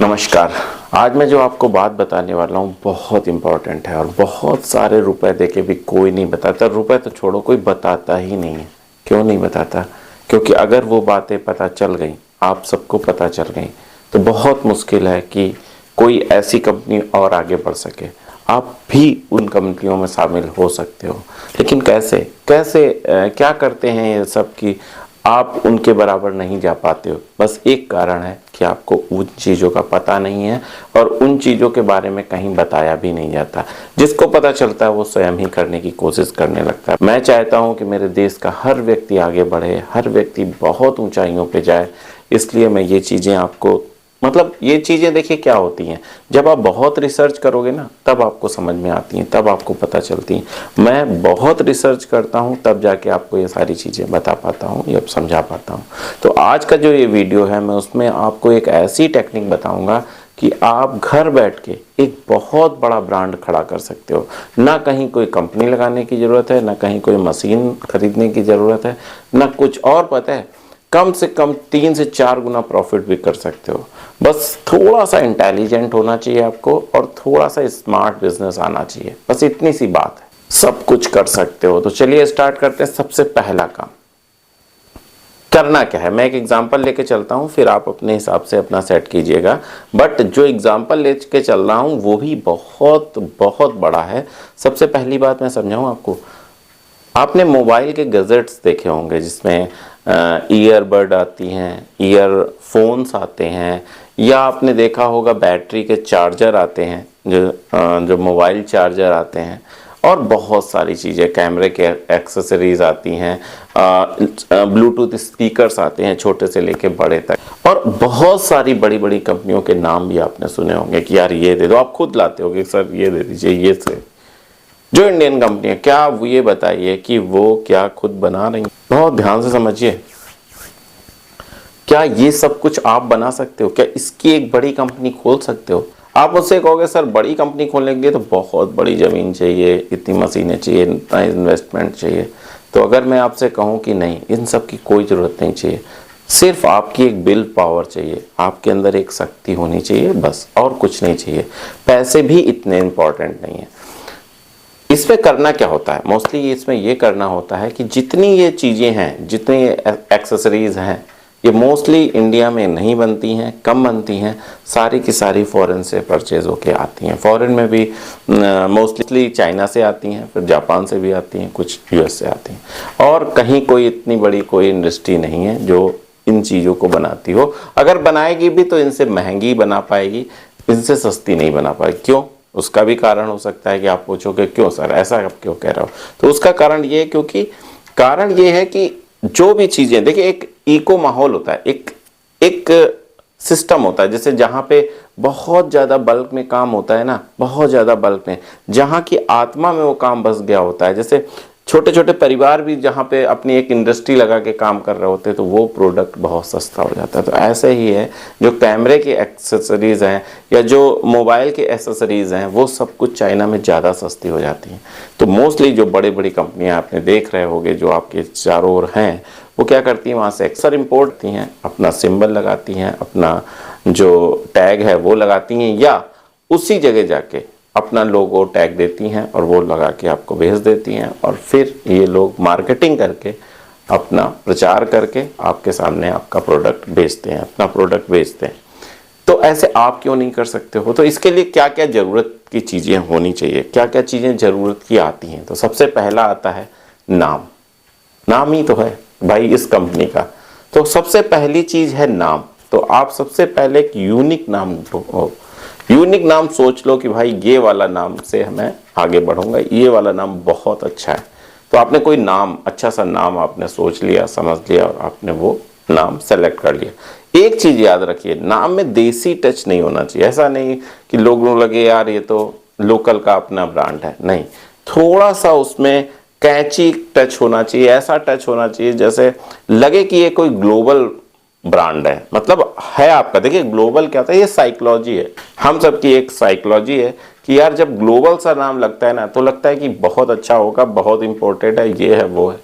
नमस्कार। आज मैं जो आपको बात बताने वाला हूँ बहुत इम्पोर्टेंट है और बहुत सारे रुपए देके भी कोई नहीं बताता। रुपए तो छोड़ो, कोई बताता ही नहीं है। क्यों नहीं बताता? क्योंकि अगर वो बातें पता चल गई, आप सबको पता चल गई, तो बहुत मुश्किल है कि कोई ऐसी कंपनी और आगे बढ़ सके। आप भी उन कंपनियों में शामिल हो सकते हो, लेकिन कैसे कैसे क्या करते हैं ये सब कि आप उनके बराबर नहीं जा पाते हो? बस एक कारण है कि आपको उन चीज़ों का पता नहीं है और उन चीज़ों के बारे में कहीं बताया भी नहीं जाता। जिसको पता चलता है वो स्वयं ही करने की कोशिश करने लगता है। मैं चाहता हूं कि मेरे देश का हर व्यक्ति आगे बढ़े, हर व्यक्ति बहुत ऊंचाइयों पे जाए। इसलिए मैं ये चीज़ें आपको ये चीज़ें देखिए क्या होती हैं, जब आप बहुत रिसर्च करोगे ना तब आपको समझ में आती हैं, तब आपको पता चलती हैं। मैं बहुत रिसर्च करता हूं तब जाके आपको ये सारी चीज़ें बता पाता हूं या समझा पाता हूं। तो आज का जो ये वीडियो है, मैं उसमें आपको एक ऐसी टेक्निक बताऊंगा कि आप घर बैठ के एक बहुत बड़ा ब्रांड खड़ा कर सकते हो। ना कहीं कोई कंपनी लगाने की ज़रूरत है, ना कहीं कोई मशीन खरीदने की ज़रूरत है, ना कुछ और। पता है, कम से कम 3 से 4 गुना प्रॉफिट भी कर सकते हो। बस थोड़ा सा इंटेलिजेंट होना चाहिए आपको और थोड़ा सा स्मार्ट बिजनेस आना चाहिए। बस इतनी सी बात है, सब कुछ कर सकते हो। तो चलिए स्टार्ट करते हैं। सबसे पहला काम करना क्या है, मैं एक एग्जांपल लेके चलता हूं, फिर आप अपने हिसाब से अपना सेट कीजिएगा। बट जो एग्जांपल लेके चल रहा हूं वो भी बहुत बहुत बड़ा है। सबसे पहली बात मैं समझाऊं आपको, आपने मोबाइल के गैजेट्स देखे होंगे जिसमें ईयरबड आती हैं, ईयरफोन्स आते हैं, या आपने देखा होगा बैटरी के चार्जर आते हैं, जो मोबाइल चार्जर आते हैं, और बहुत सारी चीज़ें, कैमरे के एक्सेसरीज आती हैं, ब्लूटूथ स्पीकर्स आते हैं छोटे से लेके बड़े तक, और बहुत सारी बड़ी बड़ी कंपनियों के नाम भी आपने सुने होंगे कि यार ये दे दो। आप खुद लाते होगे, सर ये दे दीजिए, ये से जो इंडियन कंपनी है, क्या आप ये बताइए कि वो क्या खुद बना रही हैं? बहुत ध्यान से समझिए, क्या ये सब कुछ आप बना सकते हो? क्या इसकी एक बड़ी कंपनी खोल सकते हो? आप मुझसे कहोगे सर बड़ी कंपनी खोलने के लिए तो बहुत बड़ी ज़मीन चाहिए, इतनी मशीनें चाहिए, इतना इन्वेस्टमेंट चाहिए। तो अगर मैं आपसे कहूँ कि नहीं, इन सब की कोई ज़रूरत नहीं चाहिए, सिर्फ आपकी एक विल पावर चाहिए, आपके अंदर एक शक्ति होनी चाहिए, बस, और कुछ नहीं चाहिए। पैसे भी इतने इम्पोर्टेंट नहीं है। इसमें करना क्या होता है, मोस्टली इसमें ये करना होता है कि जितनी ये चीज़ें हैं, जितनी एक्सेसरीज हैं, ये मोस्टली इंडिया में नहीं बनती हैं, कम बनती हैं। सारी की सारी फॉरेन से परचेज होके आती हैं। फॉरेन में भी मोस्टली चाइना से आती हैं, फिर जापान से भी आती हैं, कुछ यूएस से आती हैं। और कहीं कोई इतनी बड़ी कोई इंडस्ट्री नहीं है जो इन चीज़ों को बनाती हो। अगर बनाएगी भी तो इनसे महंगी बना पाएगी, इनसे सस्ती नहीं बना पाएगी। क्यों? उसका भी कारण हो सकता है कि आप पूछोगे क्यों सर ऐसा आप क्यों कह रहे हो? तो उसका कारण ये है, क्योंकि कारण ये है कि जो भी चीज़ें, देखिए, एक इको माहौल होता है, एक सिस्टम होता है, जैसे जहाँ पे बहुत ज़्यादा बल्क में काम होता है ना, बहुत ज़्यादा बल्क में, जहाँ की आत्मा में वो काम बस गया होता है। जैसे छोटे छोटे परिवार भी जहाँ पे अपनी एक इंडस्ट्री लगा के काम कर रहे होते हैं, तो वो प्रोडक्ट बहुत सस्ता हो जाता है। तो ऐसे ही है, जो कैमरे की एक्सेसरीज़ हैं या जो मोबाइल के एक्सेसरीज़ हैं, वो सब कुछ चाइना में ज़्यादा सस्ती हो जाती हैं। तो मोस्टली जो बड़ी बड़ी कंपनियां आपने देख रहे होंगे जो आपके चारों ओर हैं, वो क्या करती हैं, वहाँ से अक्सर इम्पोर्ट करती हैं, अपना सिंबल लगाती हैं, अपना जो टैग है वो लगाती हैं, या उसी जगह जाके अपना लोगो टैग देती हैं और वो लगा के आपको भेज देती हैं। और फिर ये लोग मार्केटिंग करके, अपना प्रचार करके आपके सामने आपका प्रोडक्ट बेचते हैं, अपना प्रोडक्ट बेचते हैं। तो ऐसे आप क्यों नहीं कर सकते हो? तो इसके लिए क्या क्या ज़रूरत की चीज़ें होनी चाहिए, क्या क्या चीज़ें ज़रूरत की आती हैं? तो सबसे पहला आता है नाम। नाम ही तो है भाई इस कंपनी का। तो सबसे पहली चीज़ है नाम। तो आप सबसे पहले एक यूनिक नाम यूनिक नाम सोच लो कि भाई ये वाला नाम से मैं आगे बढ़ूंगा, ये वाला नाम बहुत अच्छा है। तो आपने कोई नाम, अच्छा सा नाम आपने सोच लिया, समझ लिया, और आपने वो नाम सेलेक्ट कर लिया। एक चीज याद रखिए, नाम में देसी टच नहीं होना चाहिए। ऐसा नहीं कि लोगों लगे यार ये तो लोकल का अपना ब्रांड है, नहीं, थोड़ा सा उसमें कैची टच होना चाहिए। ऐसा टच होना चाहिए जैसे लगे कि ये कोई ग्लोबल ब्रांड है, मतलब है आपका। देखिए ग्लोबल क्या होता है, ये साइकोलॉजी है, हम सबकी एक साइकोलॉजी है कि यार जब ग्लोबल सा नाम लगता है ना, तो लगता है कि बहुत अच्छा होगा, बहुत इंपॉर्टेंट है, ये है वो है।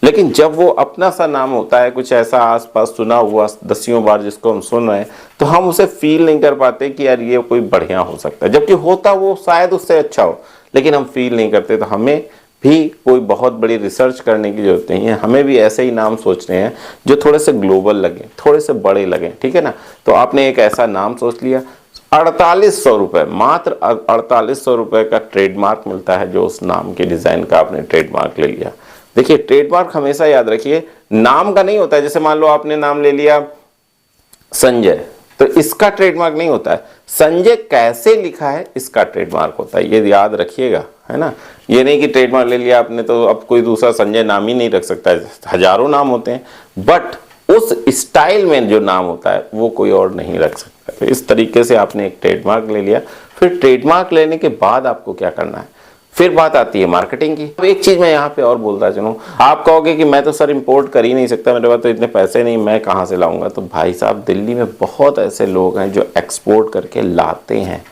लेकिन जब वो अपना सा नाम होता है, कुछ ऐसा आसपास सुना हुआ दसियों बार जिसको हम सुन रहे हैं, तो हम उसे फील नहीं कर पाते कि यार ये कोई बढ़िया हो सकता है, जबकि होता वो शायद उससे अच्छा हो, लेकिन हम फील नहीं करते। तो हमें भी कोई बहुत बड़ी रिसर्च करने की जरूरत नहीं है, हमें भी ऐसे ही नाम सोचने हैं जो थोड़े से ग्लोबल लगे, थोड़े से बड़े लगे, ठीक है ना। तो आपने एक ऐसा नाम सोच लिया, 4800 रुपये, मात्र 4800 रुपये का ट्रेडमार्क मिलता है, जो उस नाम के डिजाइन का आपने ट्रेडमार्क ले लिया। देखिए ट्रेडमार्क हमेशा याद रखिए नाम का नहीं होता है। जैसे मान लो आपने नाम ले लिया संजय, तो इसका ट्रेडमार्क नहीं होता है, संजय कैसे लिखा है इसका ट्रेडमार्क होता है, ये याद रखिएगा, है ना। ये नहीं कि ट्रेडमार्क ले लिया आपने तो अब कोई दूसरा संजय नाम ही नहीं रख सकता है, हजारों नाम होते हैं, बट उस स्टाइल में जो नाम होता है वो कोई और नहीं रख सकता। तो इस तरीके से आपने एक ट्रेडमार्क ले लिया। फिर ट्रेडमार्क लेने के बाद आपको क्या करना है, फिर बात आती है मार्केटिंग की। अब एक चीज मैं यहाँ पे और बोलता चलूं, आप कहोगे कि मैं तो सर इंपोर्ट कर ही नहीं सकता, मेरे पास तो इतने पैसे नहीं, मैं कहाँ से लाऊंगा। तो भाई साहब दिल्ली में बहुत ऐसे लोग हैं जो एक्सपोर्ट करके लाते हैं,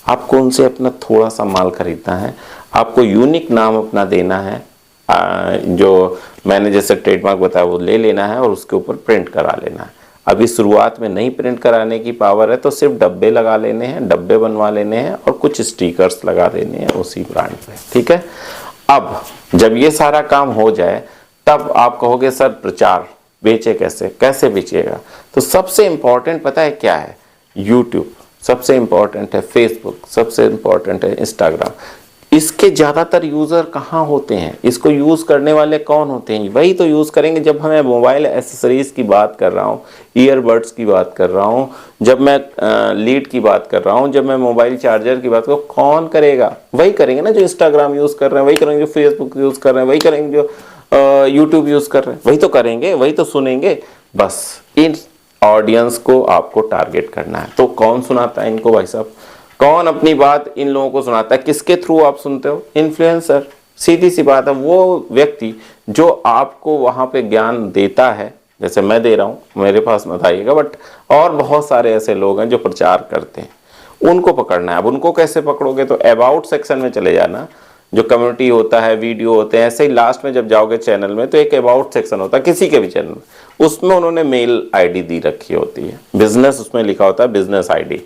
आपको उनसे अपना थोड़ा सा माल खरीदना है, आपको यूनिक नाम अपना देना है, जो मैंने जैसे ट्रेडमार्क बताया वो ले लेना है और उसके ऊपर प्रिंट करा लेना है। अभी शुरुआत में नहीं प्रिंट कराने की पावर है तो सिर्फ डब्बे लगा लेने हैं, डब्बे बनवा लेने हैं और कुछ स्टिकर्स लगा देने हैं उसी ब्रांड पे, ठीक है। अब जब ये सारा काम हो जाए तब आप कहोगे सर प्रचार बेचे कैसे, कैसे बेचिएगा। तो सबसे इंपॉर्टेंट पता है क्या है, यूट्यूब सबसे इंपॉर्टेंट है, फेसबुक सबसे इंपॉर्टेंट है, इंस्टाग्राम। इसके ज़्यादातर यूज़र कहाँ होते हैं, इसको यूज़ करने वाले कौन होते हैं, वही तो यूज़ करेंगे। जब मैं मोबाइल एसेसरीज़ की बात कर रहा हूँ, ईयरबड्स की बात कर रहा हूँ, जब मैं लीड की बात कर रहा हूँ, जब मैं मोबाइल चार्जर की बात कर रहा हूँ, कौन करेगा, वही करेंगे ना जो इंस्टाग्राम यूज़ कर रहे हैं, वही करेंगे जो फेसबुक यूज़ कर रहे हैं, वही करेंगे जो यूट्यूब यूज़ कर रहे हैं, वही तो करेंगे, वही तो सुनेंगे। बस इन ऑडियंस को आपको टारगेट करना है। तो कौन सुनाता है इनको भाई साहब, कौन अपनी बात इन लोगों को सुनाता है, किसके थ्रू आप सुनते हो, इन्फ्लुएंसर। सीधी सी बात है, वो व्यक्ति जो आपको वहां पे ज्ञान देता है, जैसे मैं दे रहा हूं, मेरे पास मत आइएगा, बट और बहुत सारे ऐसे लोग हैं जो प्रचार करते हैं, उनको पकड़ना है। अब उनको कैसे पकड़ोगे, तो अबाउट सेक्शन में चले जाना, जो कम्युनिटी होता है, वीडियो होते हैं, ऐसे ही लास्ट में जब जाओगे चैनल में तो एक अबाउट सेक्शन होता है किसी के भी चैनल में, उसमें उन्होंने मेल आईडी दी रखी होती है, बिजनेस उसमें लिखा होता है, बिजनेस आईडी।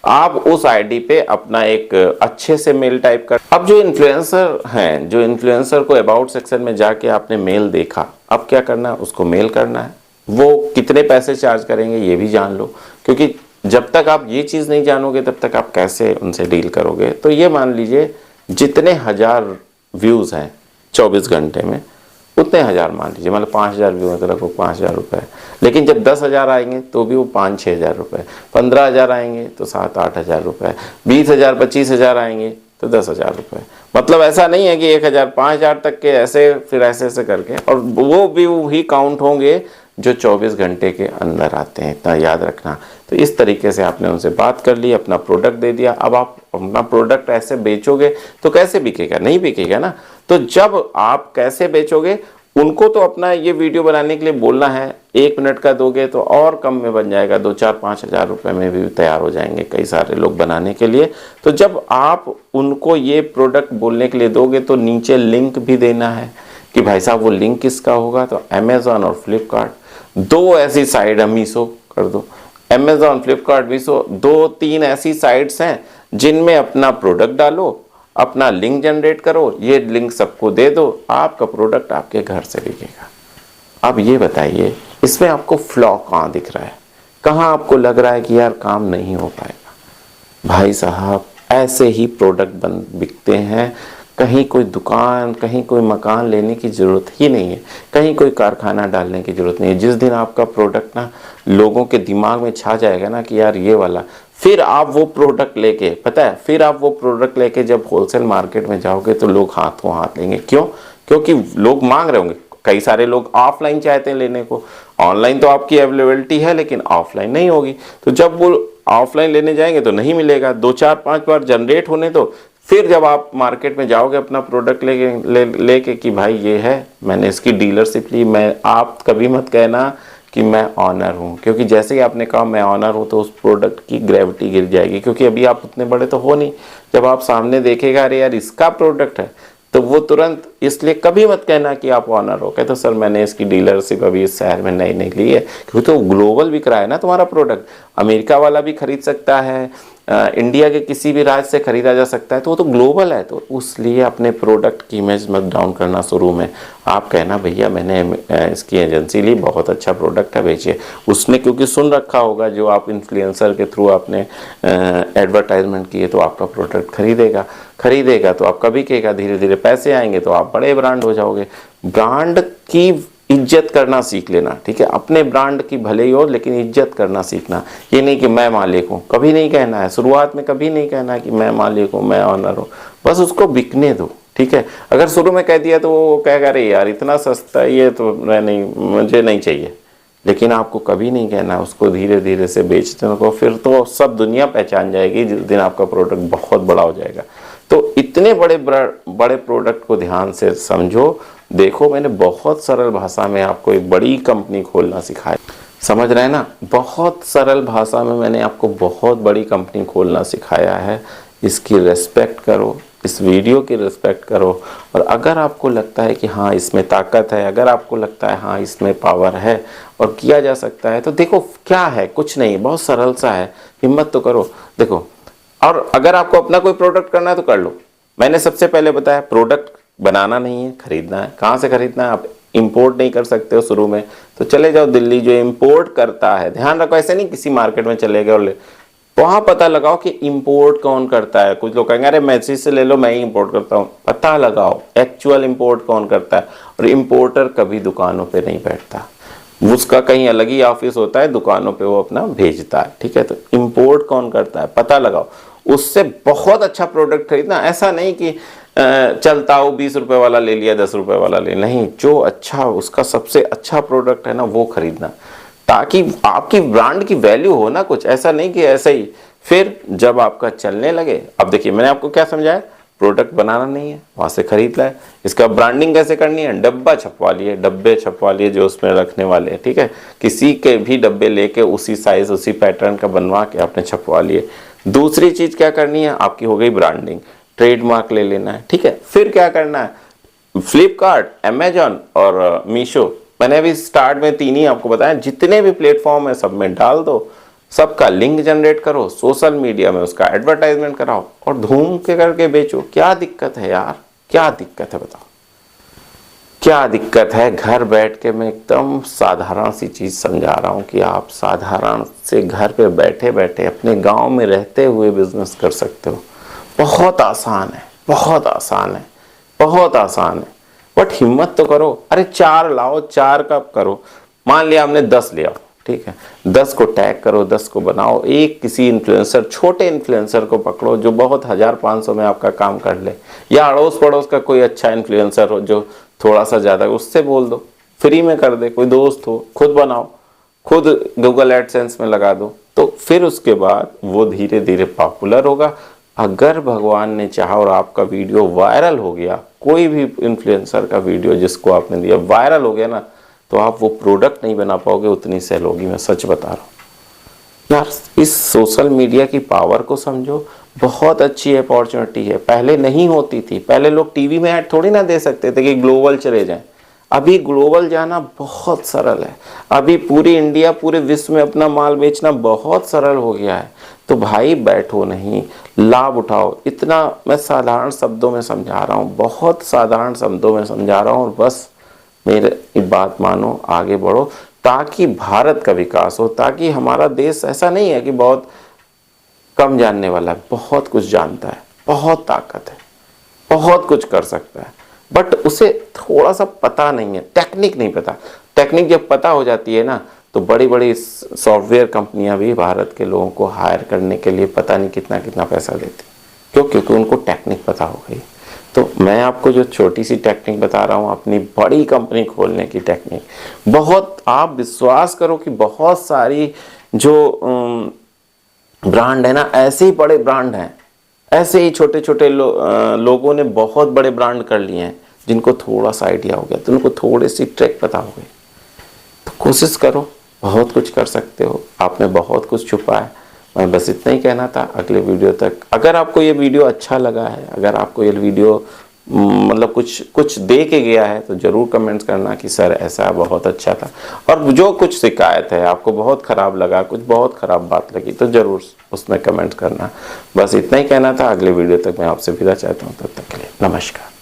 आप उस आईडी पे अपना एक अच्छे से मेल टाइप कर। अब जो इन्फ्लुएंसर हैं, जो इन्फ्लुएंसर को अबाउट सेक्शन में जाके आपने मेल देखा, अब क्या करना है, उसको मेल करना है। वो कितने पैसे चार्ज करेंगे ये भी जान लो, क्योंकि जब तक आप ये चीज़ नहीं जानोगे तब तक आप कैसे उनसे डील करोगे। तो ये मान लीजिए जितने 1000 व्यूज़ हैं 24 घंटे में, उतने 1000 मान लीजिए, मतलब 5000 व्यू है तो रखो 5000 रुपये। लेकिन जब 10,000 आएंगे तो भी वो 5-6 हज़ार रुपये, 15,000 आएंगे तो 7-8 हज़ार रुपये, 20,000 25,000 आएंगे तो 10,000 रुपये। मतलब ऐसा नहीं है कि 1,000 5,000 तक के, ऐसे फिर ऐसे करके, और वो भी वही काउंट होंगे जो 24 घंटे के अंदर आते हैं, इतना याद रखना। तो इस तरीके से आपने उनसे बात कर ली, अपना प्रोडक्ट दे दिया। अब आप अपना प्रोडक्ट ऐसे बेचोगे तो कैसे बिकेगा, नहीं बिकेगा ना। तो जब आप कैसे बेचोगे, उनको तो अपना ये वीडियो बनाने के लिए बोलना है, 1 मिनट का दोगे तो और कम में बन जाएगा, 2-4-5 हज़ार रुपये में भी तैयार हो जाएंगे कई सारे लोग बनाने के लिए। तो जब आप उनको ये प्रोडक्ट बोलने के लिए दोगे तो नीचे लिंक भी देना है कि भाई साहब वो लिंक किसका होगा, तो अमेज़ॉन और फ्लिपकार्ट, 2 ऐसी साइट, मीशो कर दो, अमेज़ॉन फ्लिपकार्ट मीशो, 2-3 ऐसी साइट्स हैं जिनमें अपना प्रोडक्ट डालो, अपना लिंक जनरेट करो, ये लिंक सबको दे दो, आपका प्रोडक्ट आपके घर से बिकेगा। अब ये बताइए इसमें आपको फ्लॉ कहाँ दिख रहा है, कहाँ आपको लग रहा है कि यार काम नहीं हो पाएगा। भाई साहब ऐसे ही प्रोडक्ट बिकते हैं। कहीं कोई दुकान, कहीं कोई मकान लेने की ज़रूरत ही नहीं है, कहीं कोई कारखाना डालने की ज़रूरत नहीं है। जिस दिन आपका प्रोडक्ट ना लोगों के दिमाग में छा जाएगा ना कि यार ये वाला, फिर आप वो प्रोडक्ट लेके, पता है, फिर आप वो प्रोडक्ट लेके जब होलसेल मार्केट में जाओगे तो लोग हाथों हाथ लेंगे। क्यों? क्योंकि लोग मांग रहे होंगे। कई सारे लोग ऑफलाइन चाहते हैं लेने को, ऑनलाइन तो आपकी अवेलेबिलिटी है लेकिन ऑफलाइन नहीं होगी। तो जब वो ऑफलाइन लेने जाएंगे तो नहीं मिलेगा, 2-4-5 बार जनरेट होने दो, फिर जब आप मार्केट में जाओगे अपना प्रोडक्ट लेके कि भाई ये है, मैंने इसकी डीलरशिप ली, मैं, आप कभी मत कहना कि मैं ऑनर हूँ, क्योंकि जैसे ही आपने कहा मैं ऑनर हूँ तो उस प्रोडक्ट की ग्रेविटी गिर जाएगी, क्योंकि अभी आप उतने बड़े तो हो नहीं। जब आप सामने देखेगा अरे यार इसका प्रोडक्ट है, तो वो तुरंत इसलिए कभी मत कहना कि आप ऑनर हो। कहते सर मैंने इसकी डीलरशिप अभी इस शहर में नई नहीं ली है, क्योंकि तो ग्लोबल बिक रहा है ना तुम्हारा प्रोडक्ट। अमेरिका वाला भी खरीद सकता है, इंडिया के किसी भी राज्य से खरीदा जा सकता है, तो वो तो ग्लोबल है। तो उसलिए अपने प्रोडक्ट की इमेज मत डाउन करना शुरू में। आप कहना भैया मैंने इसकी एजेंसी ली, बहुत अच्छा प्रोडक्ट है, बेचिए। उसने क्योंकि सुन रखा होगा, जो आप इन्फ्लुएंसर के थ्रू आपने एडवर्टाइजमेंट किए, तो आपका प्रोडक्ट खरीदेगा तो आप कभी कहेगा, धीरे धीरे पैसे आएंगे तो आप बड़े ब्रांड हो जाओगे। ब्रांड की इज्जत करना सीख लेना, ठीक है। अपने ब्रांड की भले ही हो, लेकिन इज्जत करना सीखना। ये नहीं कि मैं मालिक हूँ, कभी नहीं कहना है। शुरुआत में कभी नहीं कहना है कि मैं मालिक हूँ, मैं ऑनर हूँ। बस उसको बिकने दो, ठीक है। अगर शुरू में कह दिया तो वो कहेगा अरे यार इतना सस्ता है ये, तो मैं नहीं, मुझे नहीं चाहिए। लेकिन आपको कभी नहीं कहना है, उसको धीरे धीरे से बेचते को, फिर तो सब दुनिया पहचान जाएगी जिस दिन आपका प्रोडक्ट बहुत बड़ा हो जाएगा। तो इतने बड़े बड़े प्रोडक्ट को ध्यान से समझो। देखो मैंने बहुत सरल भाषा में आपको एक बड़ी कंपनी खोलना सिखाया, समझ रहे हैं ना। बहुत सरल भाषा में मैंने आपको बहुत बड़ी कंपनी खोलना सिखाया है। इसकी रिस्पेक्ट करो, इस वीडियो की रिस्पेक्ट करो। और अगर आपको लगता है कि हाँ इसमें ताकत है, अगर आपको लगता है हाँ इसमें पावर है और किया जा सकता है, तो देखो क्या है, कुछ नहीं, बहुत सरल सा है। हिम्मत तो करो, देखो। और अगर आपको अपना कोई प्रोडक्ट करना है तो कर लो। मैंने सबसे पहले बताया प्रोडक्ट बनाना नहीं है, खरीदना है। कहाँ से खरीदना है? आप इंपोर्ट नहीं कर सकते हो शुरू में, तो चले जाओ दिल्ली, जो इंपोर्ट करता है। ध्यान रखो, ऐसे नहीं किसी मार्केट में चले गए और ले, वहां पता लगाओ कि इंपोर्ट कौन करता है। कुछ लोग कहेंगे अरे मैसेज से ले लो, मैं ही इंपोर्ट करता हूँ। पता लगाओ एक्चुअल इंपोर्ट कौन करता है। और इंपोर्टर कभी दुकानों पे नहीं बैठता, उसका कहीं अलग ही ऑफिस होता है, दुकानों पे वो अपना भेजता है, ठीक है। तो इंपोर्ट कौन करता है पता लगाओ, उससे बहुत अच्छा प्रोडक्ट खरीदना। ऐसा नहीं कि चलता हो 20 रुपए वाला ले लिया, 10 रुपए वाला ले, नहीं। जो अच्छा, उसका सबसे अच्छा प्रोडक्ट है ना, वो खरीदना, ताकि आपकी ब्रांड की वैल्यू हो ना कुछ। ऐसा नहीं कि ऐसा ही फिर जब आपका चलने लगे। अब देखिए मैंने आपको क्या समझाया, प्रोडक्ट बनाना नहीं है, वहां से खरीद लाए। इसका ब्रांडिंग कैसे करनी है? डब्बा छपवा लिए, डब्बे छपवा लिए जो उसमें रखने वाले हैं, ठीक है। किसी के भी डब्बे लेके उसी साइज उसी पैटर्न का बनवा के आपने छपवा लिए। दूसरी चीज क्या करनी है आपकी, हो गई ब्रांडिंग, ट्रेडमार्क ले लेना है, ठीक है। फिर क्या करना है, फ्लिपकार्ट, अमेजॉन और मीशो, मैंने अभी स्टार्ट में 3 ही आपको बताया, जितने भी प्लेटफॉर्म है सब में डाल दो, सबका लिंक जनरेट करो, सोशल मीडिया में उसका एडवर्टाइजमेंट कराओ और धूम के करके बेचो। क्या दिक्कत है यार, क्या दिक्कत है बताओ, क्या दिक्कत है? घर बैठ के मैं एकदम साधारण सी चीज समझा रहा हूं कि आप साधारण से घर पे बैठे बैठे अपने गांव में रहते हुए बिजनेस कर सकते हो। बहुत आसान है, बहुत आसान है, बहुत आसान है। बट हिम्मत तो करो। अरे 4 लाओ, 4 कब करो? मान लिया हमने 10 ले आओ, ठीक है। 10 को टैग करो, 10 को बनाओ। एक किसी इन्फ्लुएंसर, छोटे इन्फ्लुएंसर को पकड़ो जो बहुत 1500 में आपका काम कर ले, या अड़ोस पड़ोस का कोई अच्छा इन्फ्लुएंसर हो जो थोड़ा सा ज्यादा, उससे बोल दो फ्री में कर दे। कोई दोस्त हो, खुद बनाओ, खुद गूगल एडसेंस में लगा दो। तो फिर उसके बाद वो धीरे धीरे पॉपुलर होगा। अगर भगवान ने चाहा और आपका वीडियो वायरल हो गया, कोई भी इन्फ्लुएंसर का वीडियो जिसको आपने दिया वायरल हो गया ना, तो आप वो प्रोडक्ट नहीं बना पाओगे, उतनी सेल होगी। मैं सच बता रहा हूँ यार। इस सोशल मीडिया की पावर को समझो, बहुत अच्छी अपॉर्चुनिटी है। पहले नहीं होती थी, पहले लोग टीवी में ऐड थोड़ी ना दे सकते थे कि ग्लोबल चले जाएं। अभी ग्लोबल जाना बहुत सरल है। अभी पूरी इंडिया, पूरे विश्व में अपना माल बेचना बहुत सरल हो गया है। तो भाई बैठो नहीं, लाभ उठाओ। इतना मैं साधारण शब्दों में समझा रहा हूँ, बहुत साधारण शब्दों में समझा रहा हूँ, और बस मेरी बात मानो, आगे बढ़ो, ताकि भारत का विकास हो, ताकि हमारा देश ऐसा नहीं है कि बहुत कम जानने वाला है, बहुत कुछ जानता है, बहुत ताकत है, बहुत कुछ कर सकता है, बट उसे थोड़ा सा पता नहीं है, टेक्निक नहीं पता। टेक्निक जब पता हो जाती है ना, तो बड़ी बड़ी सॉफ्टवेयर कंपनियां भी भारत के लोगों को हायर करने के लिए पता नहीं कितना कितना पैसा देती। क्यों? क्योंकि उनको टेक्निक पता हो गई। तो मैं आपको जो छोटी सी टेक्निक बता रहा हूँ, अपनी बड़ी कंपनी खोलने की टेक्निक, बहुत, आप विश्वास करो कि बहुत सारी जो ब्रांड है ना, ऐसे ही बड़े ब्रांड हैं, ऐसे ही छोटे छोटे लोगों ने बहुत बड़े ब्रांड कर लिए हैं, जिनको थोड़ा सा आइडिया हो गया, तो उनको थोड़ी सी ट्रिक पता हो गई। तो कोशिश करो, बहुत कुछ कर सकते हो। आप में बहुत कुछ छुपा है। मैं बस इतना ही कहना था। अगले वीडियो तक, अगर आपको ये वीडियो अच्छा लगा है, अगर आपको ये वीडियो मतलब कुछ दे के गया है तो ज़रूर कमेंट्स करना कि सर ऐसा बहुत अच्छा था। और जो कुछ शिकायत है, आपको बहुत ख़राब लगा, कुछ बहुत ख़राब बात लगी, तो ज़रूर उसमें कमेंट्स करना। बस इतना ही कहना था। अगले वीडियो तक मैं आपसे विदा चाहता हूँ, तब तक के लिए नमस्कार।